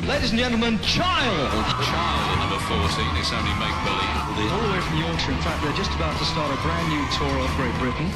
Ladies and gentlemen, Child! Child at number 14, it's only make-believe. All the way from Yorkshire. In fact, they're just about to start a brand new tour of Great Britain.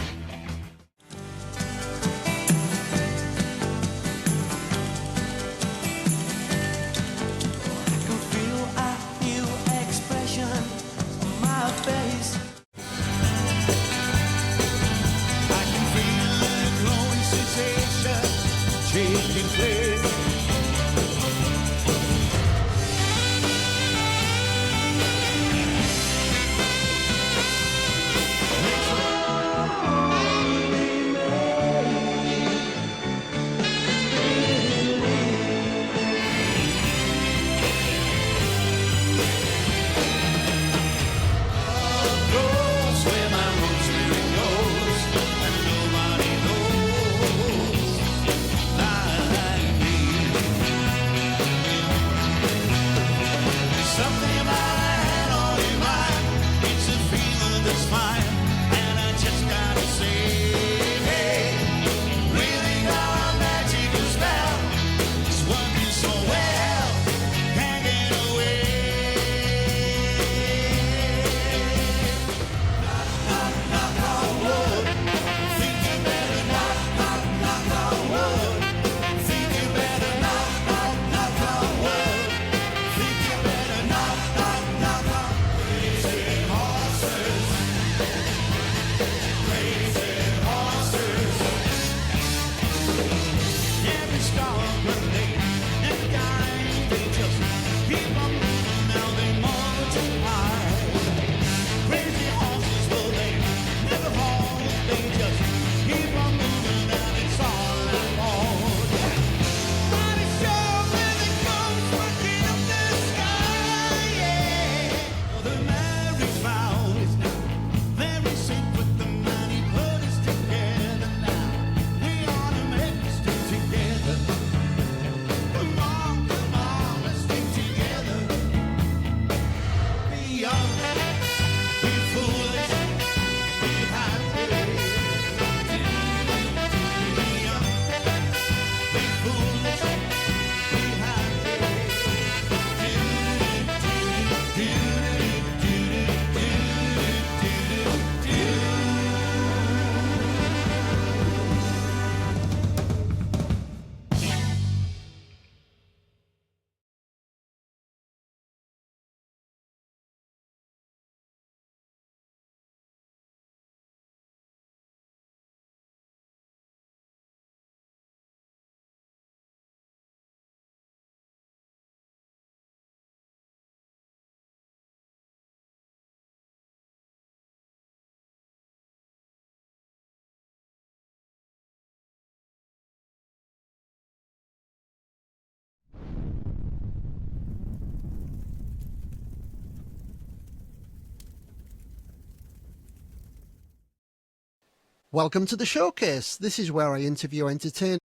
Welcome to the showcase. This is where I interview entertainers.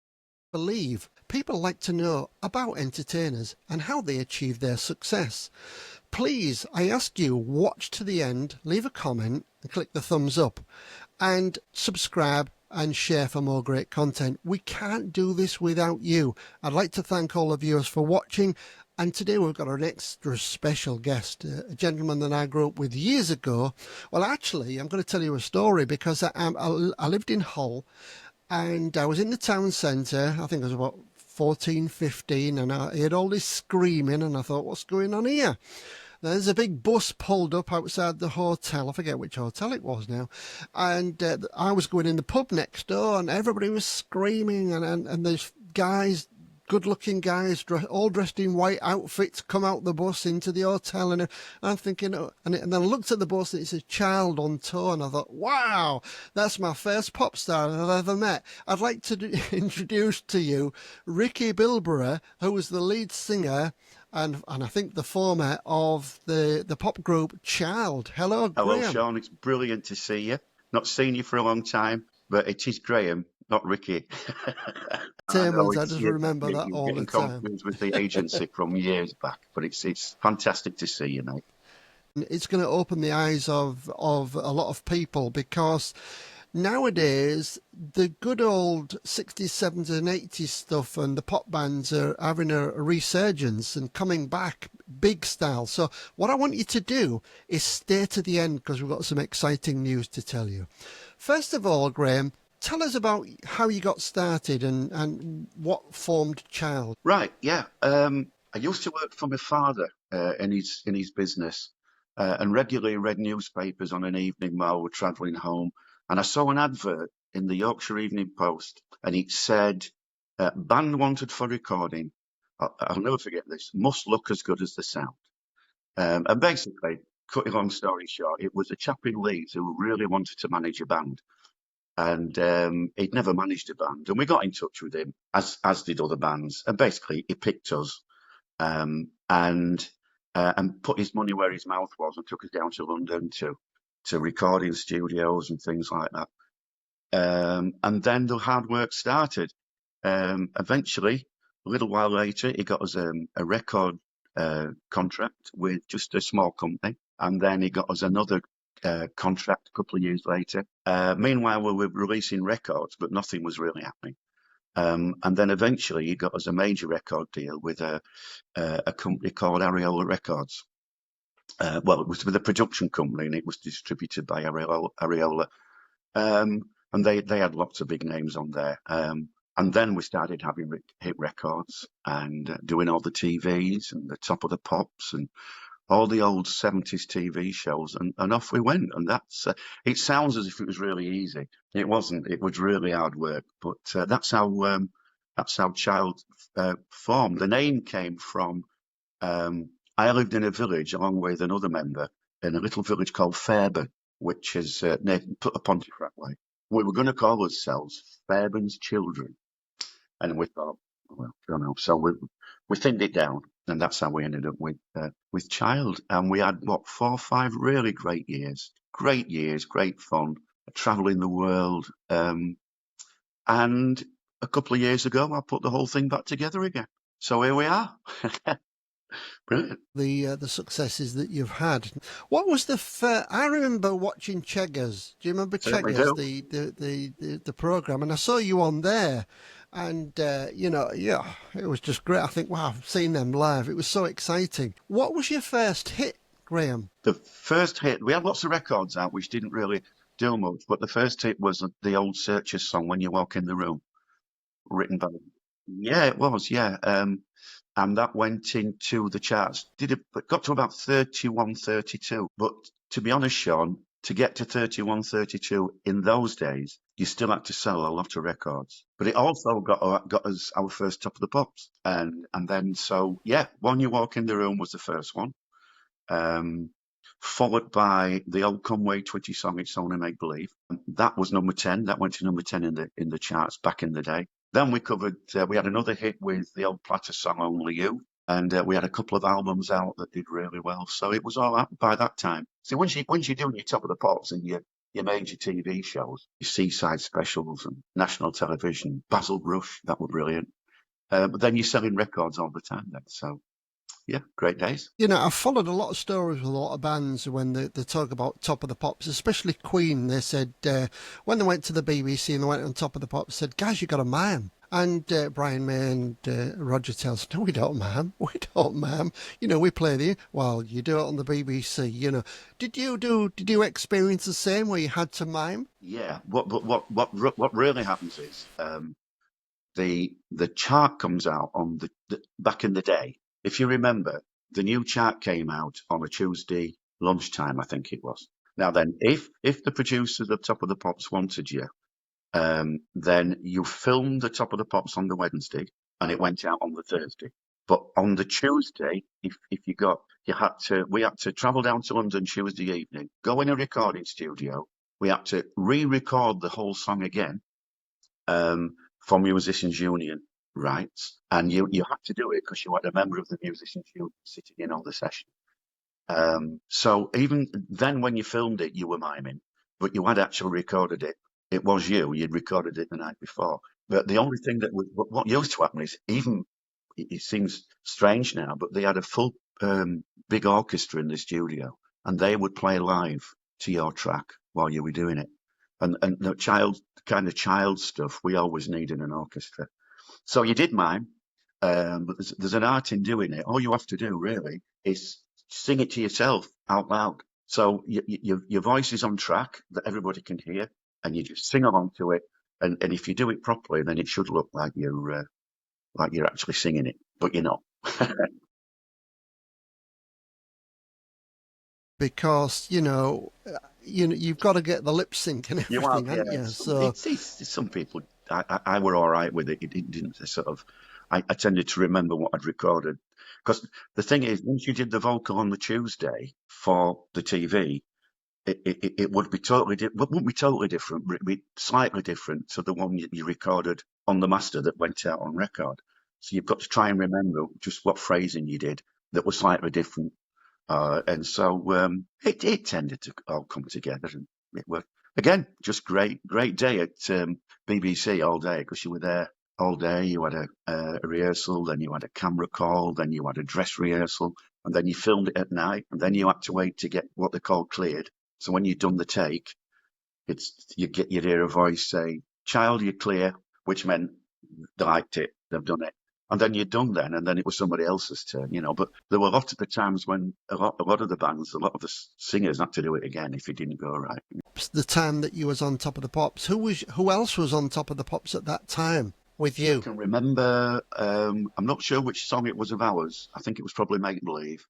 Believe people like to know about entertainers and how they achieve their success. Please, I ask you, watch to the end, leave a comment and click the thumbs up and subscribe and share for more great content. We can't do this without you. I'd like to thank all of you for watching. And today we've got an extra special guest, a gentleman that I grew up with years ago. Well, actually, I'm going to tell you a story because I lived in Hull and I was in the town centre. I think I was about 14, 15, and I heard all this screaming and I thought, what's going on here? There's a big bus pulled up outside the hotel. I forget which hotel it was now. And I was going in the pub next door and everybody was screaming and there's guys, good-looking guys, all dressed in white outfits, come out the bus into the hotel, and I'm thinking, and then I looked at the bus and it says Child on tour, and I thought, wow, that's my first pop star I've ever met. I'd like to introduce to you Ricky Bilborough, who was the lead singer and I think the former of the pop group Child. Hello, Hello, Graham. Sean. It's brilliant to see you. Not seen you for a long time, but it is Graham, not Ricky. I just remember that all the time. Confused with the agency from years back, but it's fantastic to see you, mate. It's going to open the eyes of a lot of people because Nowadays, the good old 60s, 70s, and 80s stuff and the pop bands are having a resurgence and coming back big style. So, what I want you to do is stay to the end because we've got some exciting news to tell you. First of all, Graham, tell us about how you got started and what formed Child. Right, yeah. I used to work for my father in his business, and regularly read newspapers on an evening while we were travelling home. And I saw an advert in the Yorkshire Evening Post, and it said, "Band wanted for recording." I'll never forget this. Must look as good as the sound. And basically, cutting long story short, it was a chap in Leeds who really wanted to manage a band. And he'd never managed a band, and we got in touch with him, as did other bands. And basically, he picked us, and put his money where his mouth was, and took us down to London to recording studios and things like that. And then the hard work started. Eventually, a little while later, he got us a record contract with just a small company, and then he got us another contract a couple of years later. Meanwhile, we were releasing records, but nothing was really happening. And then eventually, he got us a major record deal with a company called Areola Records. Well, it was with a production company, and it was distributed by Areola. And they had lots of big names on there. And then we started having hit records and doing all the TVs and the Top of the Pops and all the old 70s TV shows, and off we went. And it sounds as if it was really easy. It wasn't. It was really hard work. But that's how Child formed. The name came from, I lived in a village along with another member in a little village called Fairburn, which is put a Pontefract way. We were going to call ourselves Fairbairn's Children. And we thought, well, I don't know. So we thinned it down, and that's how we ended up with Child. And we had 4 or 5 really great years, great fun, traveling the world. And a couple of years ago, I put the whole thing back together again. So here we are. Brilliant. The successes that you've had. What was I remember watching Cheggers. Do you remember Certainly Cheggers, do. the program? And I saw you on there, and yeah, it was just great. I think, wow, I've seen them live. It was so exciting. What was your first hit, Graham? The first hit, we had lots of records out which didn't really do much, but the first hit was the old Searchers song, When You Walk in the Room, written by. Yeah, it was, yeah. And that went into the charts. It got to about 31, 32. But to be honest, Sean, to get to 31, 32 in those days, you still had to sell a lot of records. But it also got us our first Top of the Pops. And then, so, yeah, When You Walk in the Room was the first one. Followed by the old Conway Twitty song, It's Only Make Believe. That was number 10. That went to number 10 in the charts back in the day. Then we had another hit with the old Platter song, Only You. And we had a couple of albums out that did really well. So it was all up by that time. See, once you're doing your Top of the Pops and your major TV shows, your Seaside specials and national television, Basil Brush, that were brilliant. But then you're selling records all the time then. So, yeah, great days. You know, I've followed a lot of stories with a lot of bands when they talk about Top of the Pops, especially Queen. They said when they went to the BBC and they went on Top of the Pops, said, guys, you got to mime. And Brian May and Roger tells, no, we don't, ma'am. We don't, ma'am. You know, we play well, you do it on the BBC, you know. Did you experience the same where you had to mime? Yeah. What really happens is the chart comes out on the back in the day. If you remember, the new chart came out on a Tuesday lunchtime, I think it was. Now then, if the producers of Top of the Pops wanted you, then you filmed the Top of the Pops on the Wednesday, and it went out on the Thursday. But on the Tuesday, if we had to travel down to London Tuesday evening, go in a recording studio. We had to re-record the whole song again for Musicians Union rights, and you had to do it because you had a member of the Musicians Union sitting in on the session. So even then, when you filmed it, you were miming, but you had actually recorded it. It was you. You'd recorded it the night before. But the only thing what used to happen is, even it seems strange now, but they had a full big orchestra in the studio, and they would play live to your track while you were doing it. and the child stuff we always need in an orchestra. So you did mine, but there's an art in doing it. All you have to do really is sing it to yourself out loud. So your voice is on track that everybody can hear, and you just sing along to it. And if you do it properly, then it should look like you're actually singing it, but you're not. Because you've got to get the lip sync and You have, everything, yeah. haven't you? So Some people, I were all right with it. It didn't sort of. I tended to remember what I'd recorded because the thing is, once you did the vocal on the Tuesday for the TV, it would be wouldn't be totally different, but it'd be slightly different to the one you recorded on the master that went out on record. So you've got to try and remember just what phrasing you did that was slightly different. And so it tended to all come together, and it was again just great day at BBC all day because you were there all day. You had a rehearsal, then you had a camera call, then you had a dress rehearsal, and then you filmed it at night, and then you had to wait to get what they call cleared. So when you'd done the take, you'd hear a voice say, "Child, you're clear," which meant they liked it, they've done it. And then you're done then, and then it was somebody else's turn, But there were a lot of the times when a lot of the bands, a lot of the singers had to do it again if it didn't go right. the time that you was on Top of the Pops, who else was on Top of the Pops at that time with I you? can remember, I'm not sure which song it was of ours. I think it was probably Make Believe.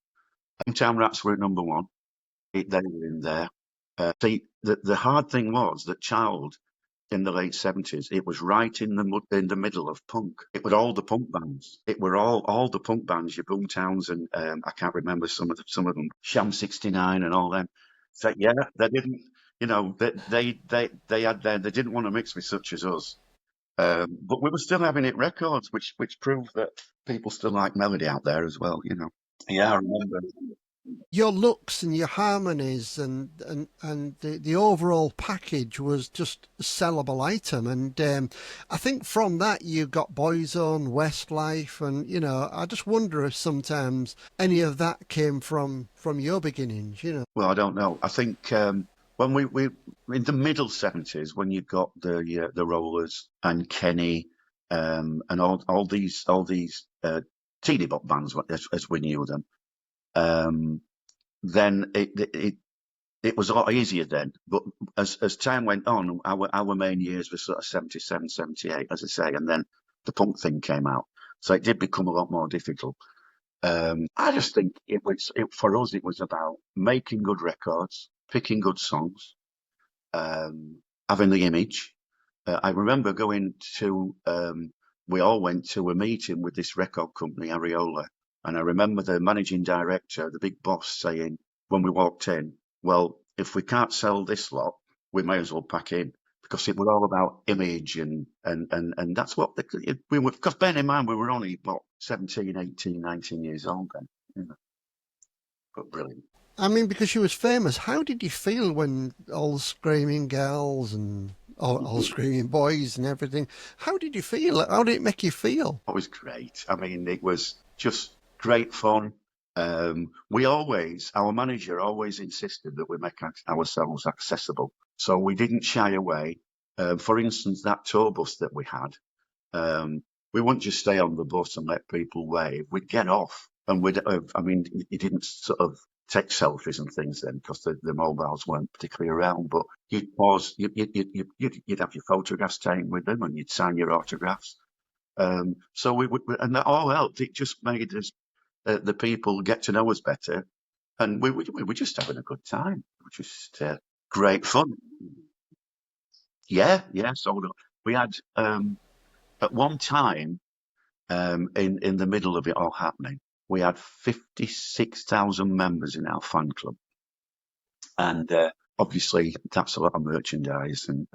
Hometown Rats were at number one. They were in there. See, the hard thing was that Child in the late 70's, it was right in the middle of punk. It were all the punk bands. It were all the punk bands. Your Boomtowns and I can't remember some of them. Sham 69 and all them. So yeah, they didn't. They had they didn't want to mix with such as us. But we were still having it records, which proved that people still like melody out there as well. Yeah, I remember. Your looks and your harmonies and the overall package was just a sellable item. And I think from that you got Boyzone, Westlife, and I just wonder if sometimes any of that came from your beginnings. Well, I don't know. I think when we in the middle 70's, when you got the Rollers and Kenny and all these teeny bop bands as we knew them. Then it was a lot easier then. But as time went on, our main years were sort of 77, 78, as I say, and then the punk thing came out. So it did become a lot more difficult. I just think for us, it was about making good records, picking good songs, having the image. I remember we all went to a meeting with this record company, Ariola, and I remember the managing director, the big boss, saying when we walked in, well, if we can't sell this lot, we may as well pack in because it was all about image and that's what we were, because bear in mind, we were only, 17, 18, 19 years old then, but brilliant. I mean, because she was famous, how did you feel when all the screaming girls and all screaming boys and everything? How did you feel? How did it make you feel? It was great. I mean, it was just great fun. Our manager always insisted that we make ourselves accessible. So we didn't shy away. For instance, that tour bus that we had, we wouldn't just stay on the bus and let people wave. We'd get off and you didn't sort of take selfies and things then because the mobiles weren't particularly around, but you'd pause, you'd have your photographs taken with them and you'd sign your autographs. So we would, and that all helped. It just made us, the people get to know us better, and we were just having a good time. It was just great fun. Yeah, yeah. So we had at one time in the middle of it all happening, we had 56,000 members in our fan club, and obviously that's a lot of merchandise. And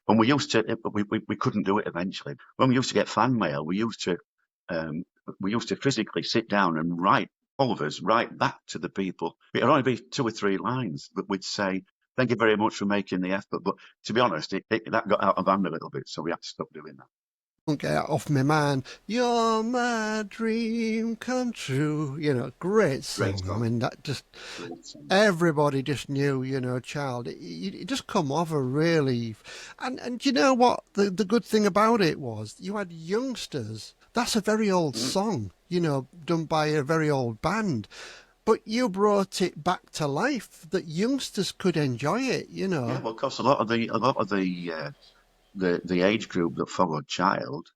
when we used to, we couldn't do it eventually. When we used to get fan mail, we used to physically sit down and write, all of us, write back to the people. It'd only be 2 or 3 lines, but we'd say, "Thank you very much for making the effort." But to be honest, that got out of hand a little bit, so we had to stop doing that. Won't get off my mind. You're my dream come true. Great Great song. I song. mean, that just Great song. everybody just knew, child. It just come over really, and you know what? The good thing about it was you had youngsters. That's a very old Mm. song, done by a very old band. But you brought it back to life that youngsters could enjoy it, Yeah, well, of course, a lot of the age group that followed Child,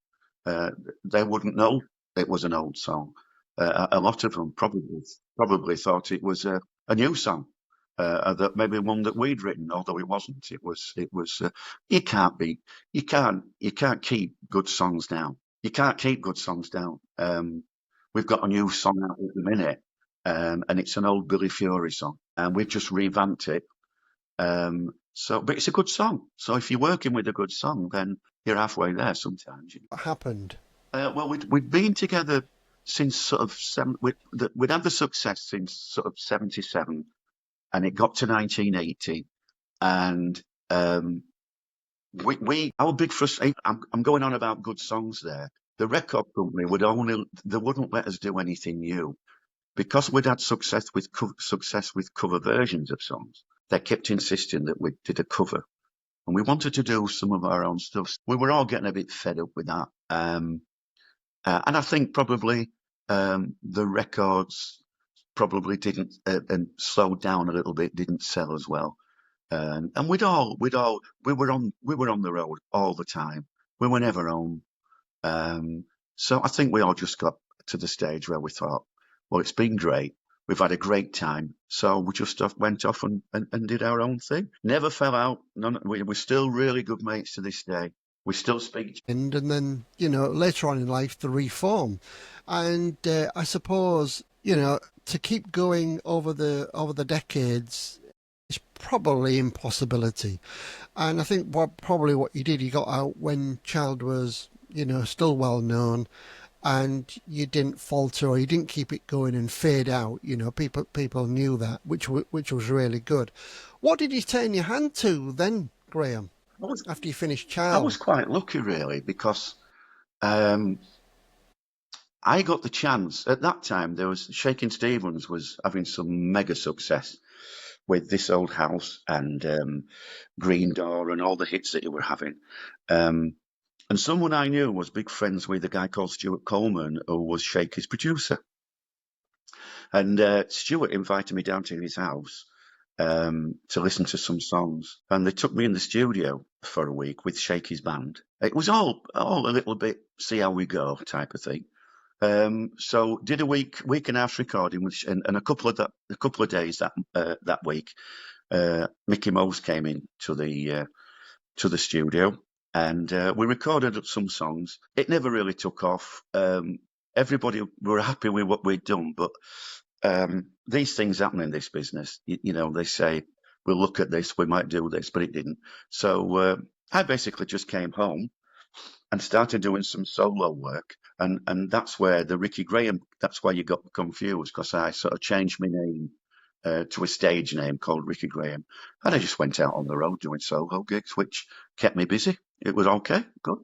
uh, they wouldn't know it was an old song. A lot of them probably thought it was a new song, that maybe one that we'd written, although it wasn't. It was. You can't be, you can't keep good songs down. You can't keep good songs down. We've got a new song out at the minute, and it's an old Billy Fury song, and we've just revamped it. But it's a good song. So if you're working with a good song, then you're halfway there sometimes. what happened. Well, we'd been together since sort of we'd had the success since sort of '77, and it got to 1980, and we our big frustration. I'm going on about good songs there. The record company they wouldn't let us do anything new because we'd had success with cover versions of songs. They kept insisting that we did a cover, and we wanted to do some of our own stuff. We were all getting a bit fed up with that. And I think probably the records probably didn't and slowed down a little bit, didn't sell as well. And we were on the road all the time. We were never home. So I think we all just got to the stage where we thought, well, it's been great. We've had a great time. So we just went off and did our own thing. Never fell out. We're still really good mates to this day. We still speak. And then, later on in life, the reform. And I suppose, to keep going over the decades is probably impossibility. And I think probably what you did, you got out when Child was, still well known, and you didn't falter or you didn't keep it going and fade out. People knew that, which was really good. What did you turn your hand to then, Graham, I was, after you finished I was Child? quite lucky, really, because um, I got the chance. At that time, there was Shakin' Stevens was having some mega success with This Old House and Green Door and all the hits that he were having. Um, and someone I knew was big friends with a guy called Stuart Coleman, who was Shaky's producer. And Stuart invited me down to his house to listen to some songs. And they took me in the studio for a week with Shaky's band. It was all a little bit see how we go type of thing. So did a week and a half recording, and a couple of days that week, Mickey Mose came in to the studio, and we recorded some songs. It never really took off. Everybody were happy with what we'd done, but these things happen in this business. They say we'll look at this, we might do this, but it didn't. So I basically just came home and started doing some solo work. And that's where that's why you got confused, because I sort of changed my name to a stage name called Ricky Graham. And I just went out on the road doing solo gigs, which kept me busy. It was okay, good.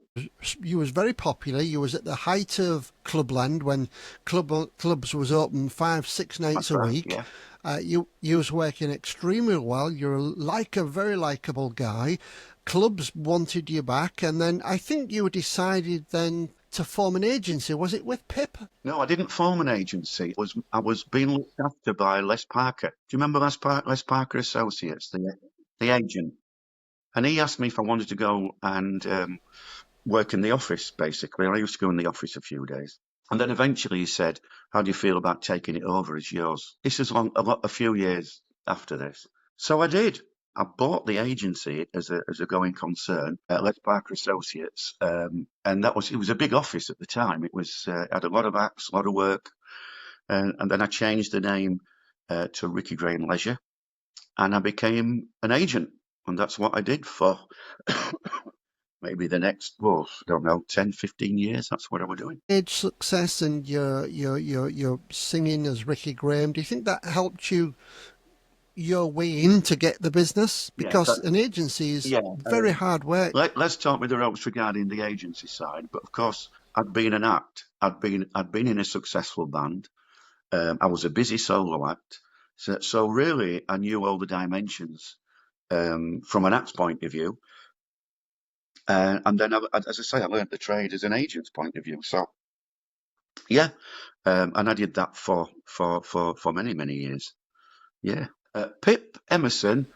You was very popular. You was at the height of Clubland when clubs was open 5-6 nights That's a right, week. yeah. You was working extremely well. You're a very likable guy. Clubs wanted you back, and then I think you decided then to form an agency. Was it with Pip? No, I didn't form an agency. I was being looked after by Les Parker. Do you remember Les Parker Associates, the agent? And he asked me if I wanted to go and work in the office, basically. And I used to go in the office a few days. And then eventually he said, how do you feel about taking it over as yours? This is a few years after this. So I did. I bought the agency as a going concern at Les Parker Associates. And it was a big office at the time. It had a lot of acts, a lot of work. And then I changed the name to Ricky Graham Leisure, and I became an agent. And that's what I did for maybe the next, I don't know, 10, 15 years. That's what I was doing. Age success and your singing as Ricky Graham. Do you think that helped you your way in to get the business? Yeah, Because an agency is yeah. very hard work. Let's talk with the ropes regarding the agency side. But of course, I'd been an act. I'd been in a successful band. I was a busy solo act. So really, I knew all the dimensions from an act's point of view. And then, as I say, I learned the trade as an agent's point of view. So yeah, and I did that for many, many years. Yeah. Pip Emerson,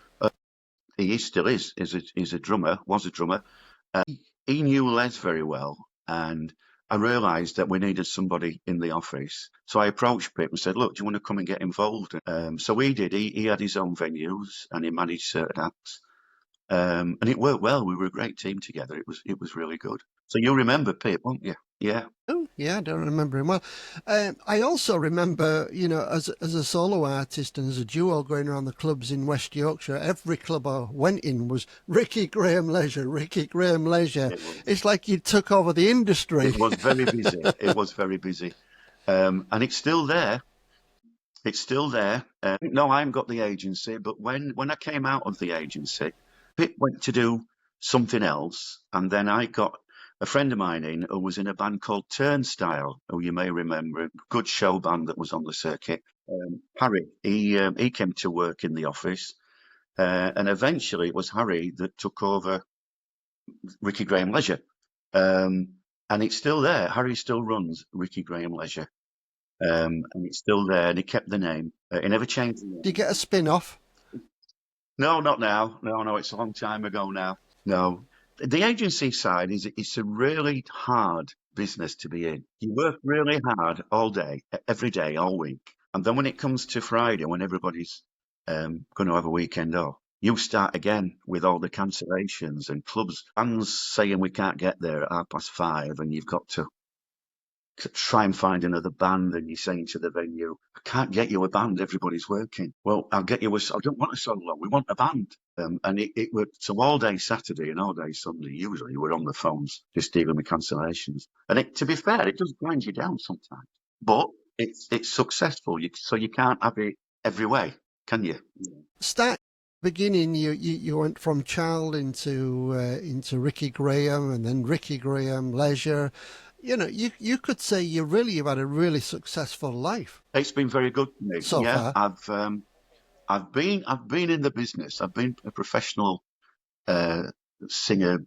he still is a drummer, was a drummer. He knew Les very well, and I realised that we needed somebody in the office. So I approached Pip and said, "Look, do you want to come and get involved?" So he did. He had his own venues and he managed certain acts, and it worked well. We were a great team together. It was really good. So you'll remember Pip, won't you? Yeah. Oh, yeah, I don't remember him well. I also remember, as a solo artist and as a duo going around the clubs in West Yorkshire, every club I went in was Ricky Graham Leisure, Ricky Graham Leisure. It's like you took over the industry. It was very busy. It was very busy. And it's still there. It's still there. No, I haven't got the agency, but when I came out of the agency, Pip went to do something else, and then I got a friend of mine in who was in a band called Turnstile, who you may remember, a good show band that was on the circuit. Harry, he came to work in the office, and eventually it was Harry that took over Ricky Graham Leisure, and it's still there. Harry still runs Ricky Graham Leisure. And it's still there, and he kept the name. He never changed the name. Do you get a spin-off? No, not now. No, it's a long time ago now. No. The agency side it's a really hard business to be in. You work really hard all day, every day, all week. And then when it comes to Friday, when everybody's going to have a weekend off, you start again with all the cancellations and clubs, fans saying we can't get there at 5:30, and you've got to try and find another band, and you're saying to the venue, "I can't get you a band, everybody's working." "Well, I'll get you I don't want a solo, we want a band." And it worked. So all day Saturday and all day Sunday, usually we're on the phones just dealing with cancellations. And to be fair, it does grind you down sometimes. But it's successful, so you can't have it every way, can you? Beginning, you went from Child into Ricky Graham, and then Ricky Graham Leisure. You could say you've had a really successful life. It's been very good for me. So far. I've been in the business. I've been a professional singer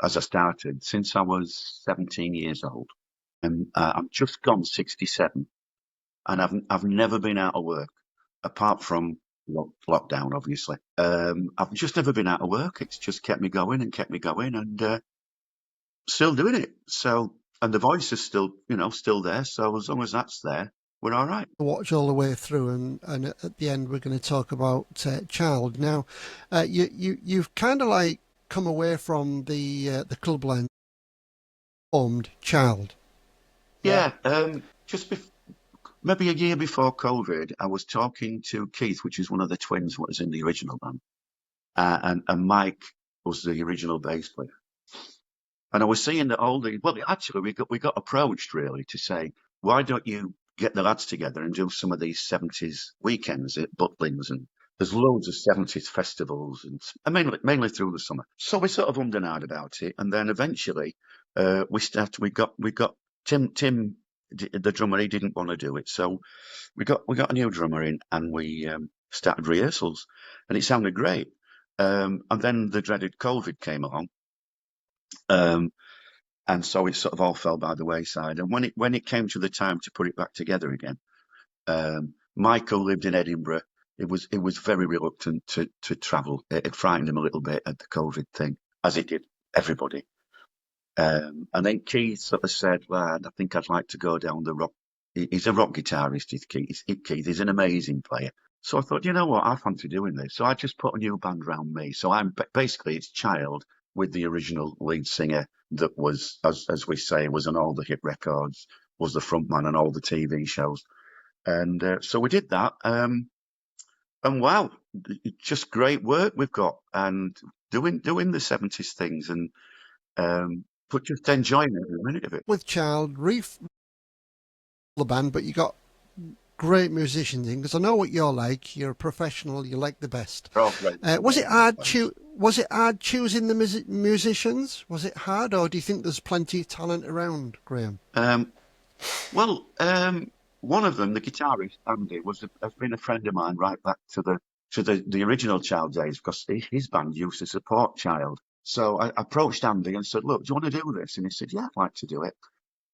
as I started since I was 17 years old, and I've just gone 67, and I've never been out of work apart from lockdown, obviously. I've just never been out of work. It's just kept me going and still doing it. So, and the voice is still there. So as long as that's there, we're all right. Watch all the way through, and at the end we're going to talk about Child. Now, you've kind of like come away from the club line, formed Child. Yeah. Just maybe a year before COVID, I was talking to Keith, which is one of the twins, what was in the original band, and Mike was the original bass player. And I was seeing that actually we got approached really to say, why don't you get the lads together and do some of these 70s weekends at Butlins, and there's loads of 70s festivals, and mainly through the summer. So we sort of ummed and ahed about it, and then eventually we got Tim, the drummer. He didn't want to do it, so we got a new drummer in, and we started rehearsals, and it sounded great. And then the dreaded COVID came along. And so it sort of all fell by the wayside. And when it came to the time to put it back together again, Michael lived in Edinburgh. It was very reluctant to travel. It frightened him a little bit at the COVID thing, as it did everybody. And then Keith sort of said, "Well, I think I'd like to go down the rock." He's a rock guitarist, Keith. He's an amazing player. So I thought, you know what, I fancy doing this. So I just put a new band around me. So it's Child with the original lead singer that was, as we say, was on all the hit records, was the front man on all the TV shows. And so we did that. And wow, just great work we've got, and doing the 70s things, and but just enjoying every minute of it. With Child, the band, but you got great musicians in, because I know what you're like. You're a professional. You like the best. They're all great. Was it hard? Was it hard choosing the musicians? Was it hard, or do you think there's plenty of talent around, Graham? Well, one of them, the guitarist Andy, has been a friend of mine right back to the original Child days, because his band used to support Child. So I approached Andy and said, "Look, do you want to do this?" And he said, "Yeah, I'd like to do it."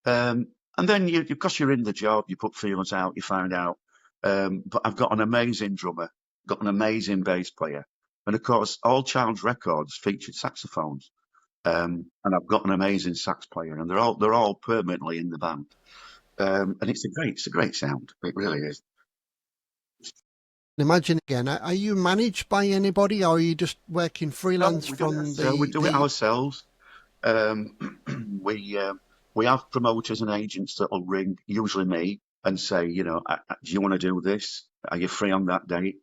And then because you're in the job, you put feelers out, you find out. But I've got an amazing drummer, got an amazing bass player, and of course, all Child's records featured saxophones. And I've got an amazing sax player, and they're all permanently in the band. And it's a great sound. It really is. Imagine again. Are you managed by anybody, or are you just working freelance from the? We do it ourselves. Um, we have promoters and agents that will ring, usually me, and say, do you want to do this? Are you free on that date?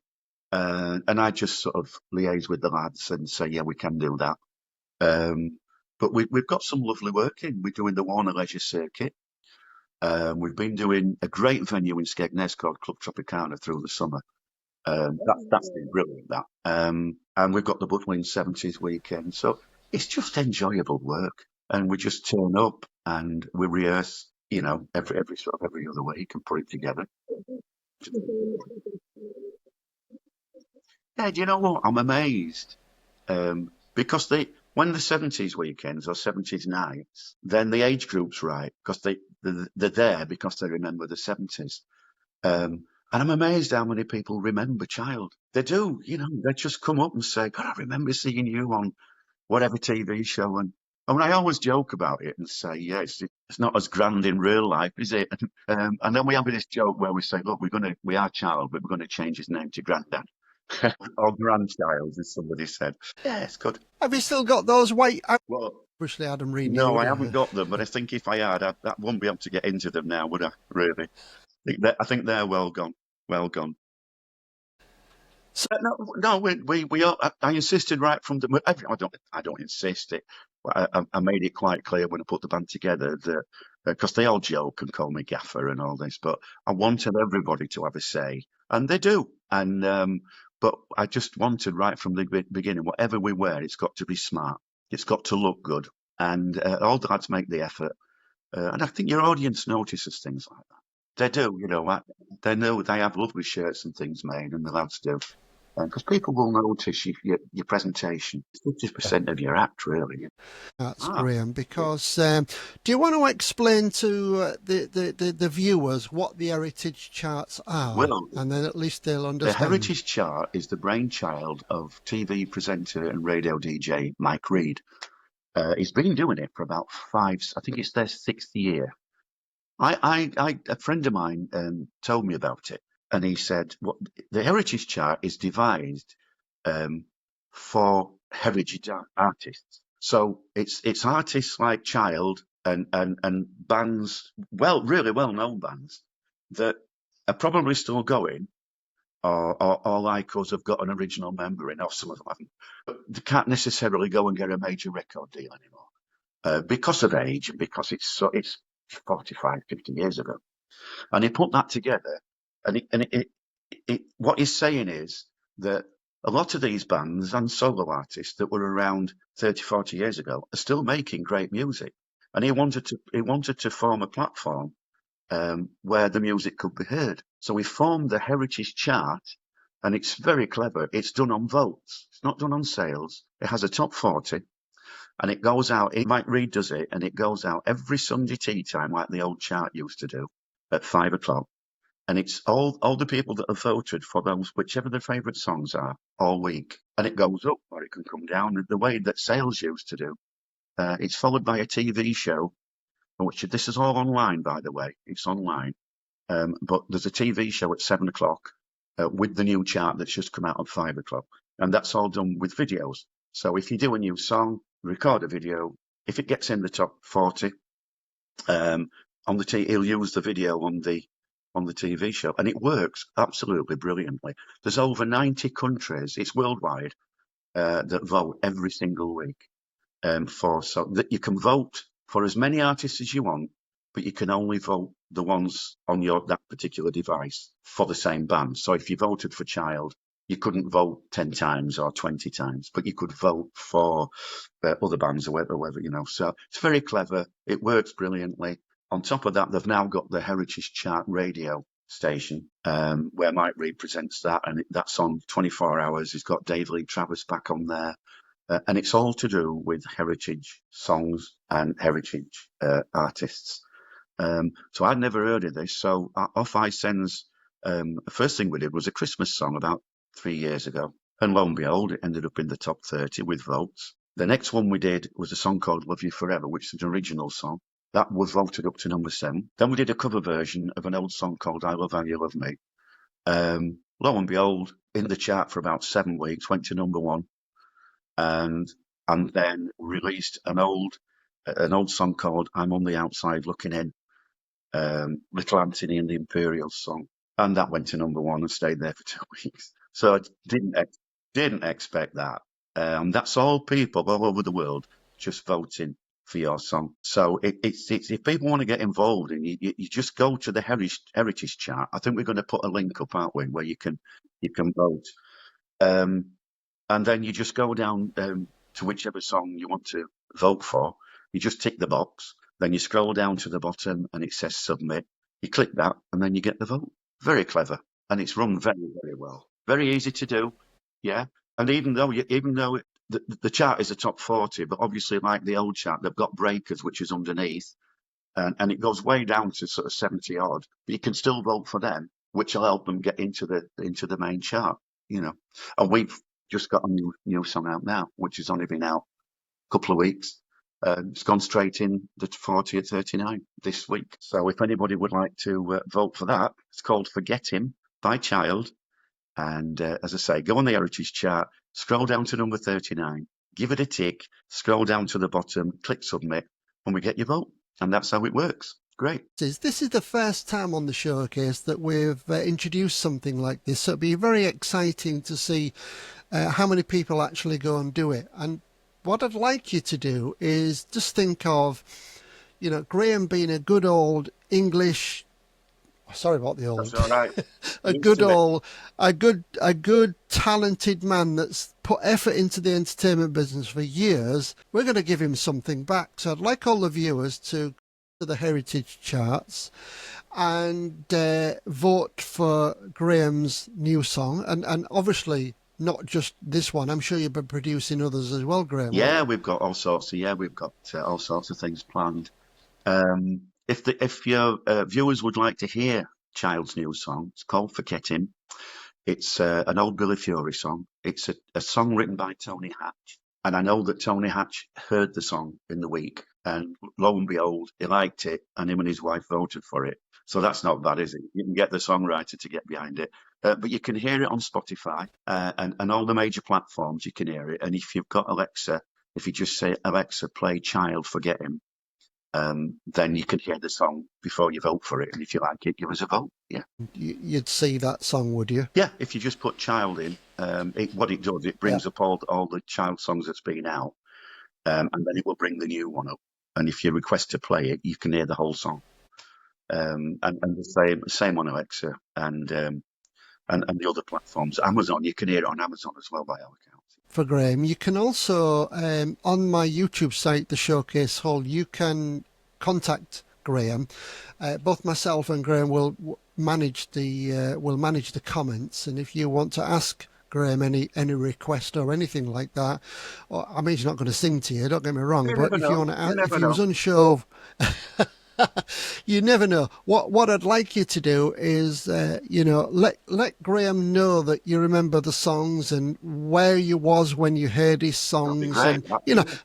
And I just sort of liaise with the lads and say, yeah, we can do that. But we've got some lovely work in. We're doing the Warner Leisure Circuit. We've been doing a great venue in Skegness called Club Tropicana through the summer. That's been brilliant, that. And we've got the Butlin 70's weekend. So it's just enjoyable work. And we just turn up and we rehearse, every other week and put it together. Yeah, do you know what? I'm amazed. Because when the 70's weekends or 70's nights, then the age group's right, because they're there because they remember the 70's. And I'm amazed how many people remember Child. They do, they just come up and say, God, I remember seeing you on whatever TV show. And I always joke about it and say, yeah, it's not as grand in real life, is it? And then we have this joke where we say, look, we are Child, but we're going to change his name to Grandad. Or grandchild, as somebody said. Yeah, it's good. Have you still got those white? Well, Obviously, had them renewed. no, I haven't got them, but I think if I had, I wouldn't be able to get into them now, would I? Really? I think they're well gone. Well gone. So, No, we are. I insisted right from the. I don't insist it. I made it quite clear when I put the band together that because they all joke and call me gaffer and all this, but I wanted everybody to have a say, and they do. And but I just wanted right from the beginning, whatever we wear, it's got to be smart. It's got to look good, and all the lads make the effort. And I think your audience notices things like that. They do, they know they have lovely shirts and things made, and the lads do. Because people will notice your presentation. It's 50% of your act, really. that's Graham. Because do you want to explain to the viewers what the Heritage Charts are? Well, and then at least they'll understand. The Heritage Chart is the brainchild of TV presenter and radio DJ Mike Reid. He's been doing it for about I think it's their 6th year. A friend of mine told me about it, and he said, the Heritage Chart is devised for heritage artists. So it's artists like Child and bands, really well-known bands that are probably still going, or like us have got an original member in, or some of them haven't. But they can't necessarily go and get a major record deal anymore because of age and because it's 45, 50 years ago. And he put that together, and what he's saying is that a lot of these bands and solo artists that were around 30, 40 years ago are still making great music. And he wanted to form a platform where the music could be heard. So we formed the Heritage Chart, and it's very clever. It's done on votes. It's not done on sales. It has a top 40. And it goes out, Mike Reid does it, and it goes out every Sunday tea time like the old chart used to do at 5 o'clock. And it's all the people that have voted for those, whichever their favourite songs are, all week. And it goes up or it can come down the way that sales used to do. It's followed by a TV show, which this is all online, by the way. It's online. But there's a TV show at 7 o'clock with the new chart that's just come out at 5 o'clock. And that's all done with videos. So if you do a new song, record a video. If it gets in the top 40, he'll use the video on the TV show, and it works absolutely brilliantly. There's over 90 countries, it's worldwide, that vote every single week so that you can vote for as many artists as you want, but you can only vote the ones on that particular device for the same band. So if you voted for Child, you couldn't vote 10 times or 20 times, but you could vote for other bands or whatever, So it's very clever. It works brilliantly. On top of that, they've now got the Heritage Chart radio station, where Mike Reid presents that, and that's on 24 hours. He's got Dave Lee Travis back on there. And it's all to do with heritage songs and heritage artists. So I'd never heard of this. So off I sends, the first thing we did was a Christmas song about 3 years ago. And lo and behold, it ended up in the top 30 with votes. The next one we did was a song called Love You Forever, which is an original song. That was voted up to number 7. Then we did a cover version of an old song called I Love How You Love Me. Lo and behold, in the chart for about 7 weeks, went to number 1. And then released an old song called I'm on the Outside Looking In, Little Anthony and the Imperials song, and that went to number 1 and stayed there for 2 weeks. So I didn't expect that. That's all people all over the world just voting for your song. So it's if people want to get involved, and you just go to the heritage chart. I think we're going to put a link up, aren't we, where you can vote. And then you just go down to whichever song you want to vote for. You just tick the box. Then you scroll down to the bottom and it says submit. You click that and then you get the vote. Very clever. And it's run very, very well. Very easy to do. Yeah. And even though the chart is a top 40, but obviously like the old chart, they've got breakers, which is underneath. And it goes way down to sort of 70 odd. But you can still vote for them, which will help them get into the main chart, And we've just got a new song out now, which has only been out a couple of weeks. It's gone straight in the 40 at 39 this week. So if anybody would like to vote for that, it's called Forget Him by Child. And as I say, go on the Heritage chart, scroll down to number 39, give it a tick, scroll down to the bottom, click submit, and we get your vote. And that's how it works. Great. This is the first time on the showcase that we've introduced something like this. So it'll be very exciting to see how many people actually go and do it. And what I'd like you to do is just think of, Graham being a good old English. Sorry about the old. That's all right. a good talented man that's put effort into the entertainment business for years. We're going to give him something back. So I'd like all the viewers to the heritage charts and vote for Graham's new song, and obviously not just this one. I'm sure you've been producing others as well, Graham. Yeah, we've got all sorts of things planned. If your viewers would like to hear Child's new song, it's called Forget Him. It's an old Billy Fury song. It's a song written by Tony Hatch, and I know that Tony Hatch heard the song in the week, and lo and behold, he liked it, and him and his wife voted for it. So that's not bad, is it? You can get the songwriter to get behind it. But you can hear it on Spotify and all the major platforms, you can hear it. And if you've got Alexa, if you just say, Alexa, play Child, Forget Him, then you can hear the song before you vote for it. And if you like it, give us a vote. Yeah. You'd see that song, would you? Yeah, if you just put Child in, what it does, it brings up all the Child songs that's been out, and then it will bring the new one up. And if you request to play it, you can hear the whole song. And the same on Alexa and the other platforms. Amazon, you can hear it on Amazon as well, by all accounts. For Graham, you can also on my YouTube site, the Showcase Hall, you can contact Graham. Both myself and Graham will manage the comments, and if you want to ask Graham any request or anything like that, I mean, he's not going to sing to you, don't get me wrong, but if you want to ask, if he was unsure you never know. What I'd like you to do is, let Graham know that you remember the songs and where you was when you heard his songs, and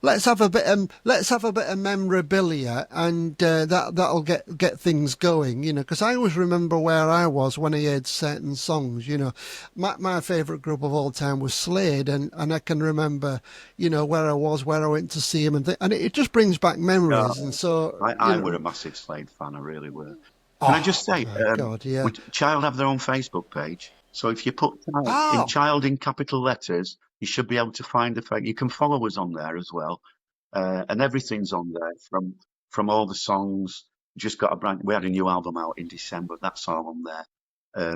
let's have a bit of memorabilia, and that'll get things going. Because I always remember where I was when I heard certain songs. My favourite group of all time was Slade, and I can remember, where I was, where I went to see him, and it just brings back memories. And so I were a massive Slade fan, I really were. Can I just say, Child have their own Facebook page, so if you put Child in capital letters, you should be able to find you can follow us on there as well, and everything's on there from all the songs just got we had a new album out in December. That's all on there.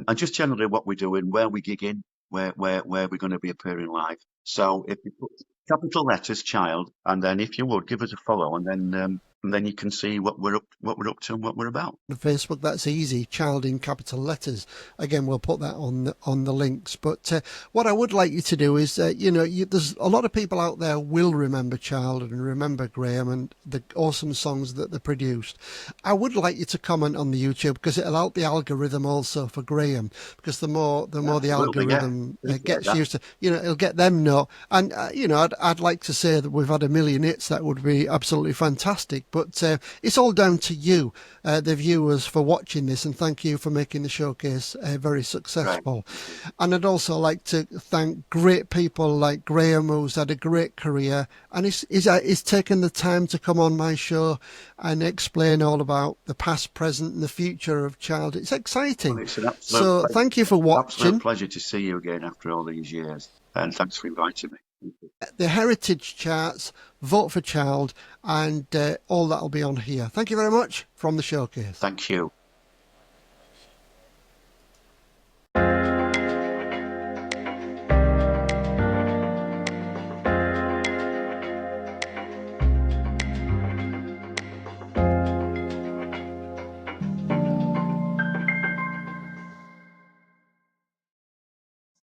And just generally what we're doing, where we gig in, where we're going to be appearing live. So if you put capital letters Child, and then if you would give us a follow, and then you can see what we're up to and what we're about. On Facebook, that's easy. Child in capital letters. Again, we'll put that on the links. But what I would like you to do is, there's a lot of people out there will remember Child and remember Graham and the awesome songs that they produced. I would like you to comment on the YouTube, because it'll help the algorithm also for Graham. Because the more the algorithm gets used to, it'll get them know. And I'd like to say that we've had 1 million hits. That would be absolutely fantastic. But it's all down to you, the viewers, for watching this, and thank you for making the showcase very successful. Right. And I'd also like to thank great people like Graham, who's had a great career, and he's taken the time to come on my show and explain all about the past, present, and the future of Child. It's exciting. Well, it's an absolute pleasure. Thank you for watching. Absolute pleasure to see you again after all these years, and thanks for inviting me. The Heritage charts, vote for Child, and all that'll be on here. Thank you very much from the showcase. Thank you.